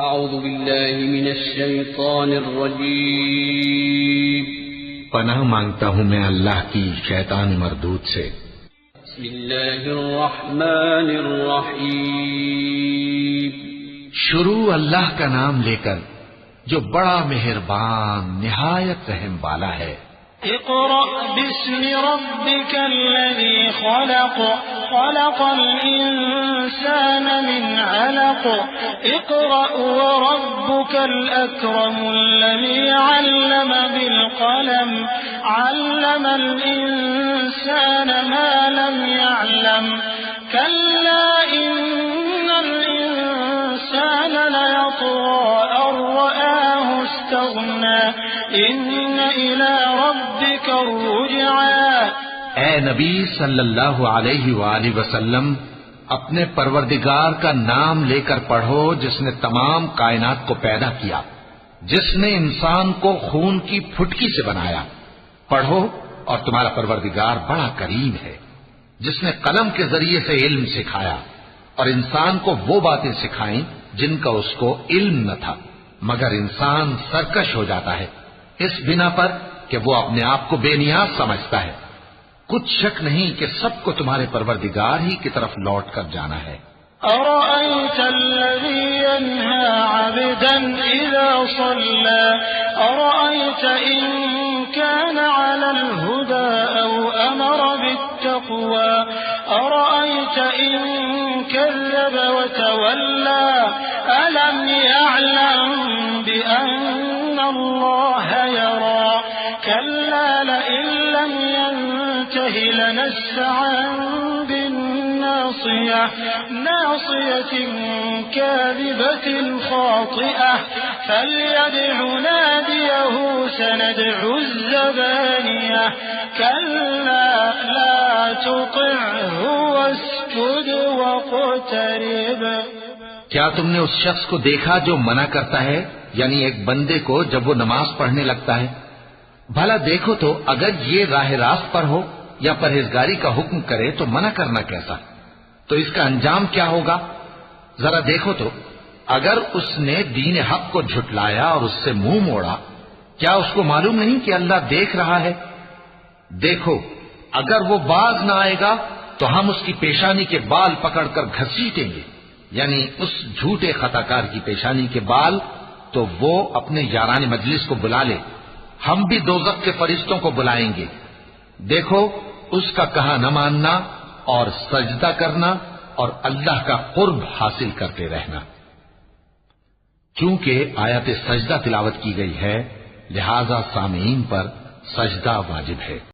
اعوذ باللہ من الشیطان الرجیم پناہ مانگتا ہوں میں اللہ کی شیطان مردود سے۔ بسم اللہ الرحمن الرحیم شروع اللہ کا نام لے کر جو بڑا مہربان نہایت رحم والا ہے۔ اقرأ باسم ربك الذي خلق خلق الإنسان من علق اقرأ وربك الأكرم الذي علم بالقلم علم الإنسان ما لم يعلم كلا إن الإنسان ليطغى أن رآه استغنى إن إلى ربك الرجعى۔ اے نبی صلی اللہ علیہ وآلہ وسلم، اپنے پروردگار کا نام لے کر پڑھو جس نے تمام کائنات کو پیدا کیا، جس نے انسان کو خون کی پھٹکی سے بنایا۔ پڑھو اور تمہارا پروردگار بڑا کریم ہے، جس نے قلم کے ذریعے سے علم سکھایا اور انسان کو وہ باتیں سکھائیں جن کا اس کو علم نہ تھا، مگر انسان سرکش ہو جاتا ہے اس بنا پر کہ وہ اپنے آپ کو بے نیاز سمجھتا ہے۔ کچھ شک نہیں کہ سب کو تمہارے پروردگار ہی کی طرف لوٹ کر جانا ہے۔ أرأيت الذي ينهى عبدا إذا صلى أرأيت إن كان على الهدى أو أمر بالتقوى أرأيت إن كذب وتولى ألم يعلم بأن الله يرى كلا لئن لم ينته لنسفعا بالناصية ناصية كاذبة خاطئة فليدع ناديه سندع الزبانية كلا لا تطعه واسجد واقترب۔ کیا تم نے اس شخص کو دیکھا جو منع کرتا ہے، یعنی ایک بندے کو جب وہ نماز پڑھنے لگتا ہے؟ بھلا دیکھو تو اگر یہ راہ راست پر ہو یا پرہیزگاری کا حکم کرے تو منع کرنا کیسا؟ تو اس کا انجام کیا ہوگا؟ ذرا دیکھو تو اگر اس نے دین حق کو جھٹلایا اور اس سے منہ موڑا، کیا اس کو معلوم نہیں کہ اللہ دیکھ رہا ہے؟ دیکھو اگر وہ باز نہ آئے گا تو ہم اس کی پیشانی کے بال پکڑ کر گھسیٹیں گے، یعنی اس جھوٹے خطا کار کی پیشانی کے بال، تو وہ اپنے یاران مجلس کو بلا لے، ہم بھی دوزخ کے فرشتوں کو بلائیں گے۔ دیکھو اس کا کہا نہ ماننا اور سجدہ کرنا اور اللہ کا قرب حاصل کرتے رہنا۔ چونکہ آیت سجدہ تلاوت کی گئی ہے لہذا سامعین پر سجدہ واجب ہے۔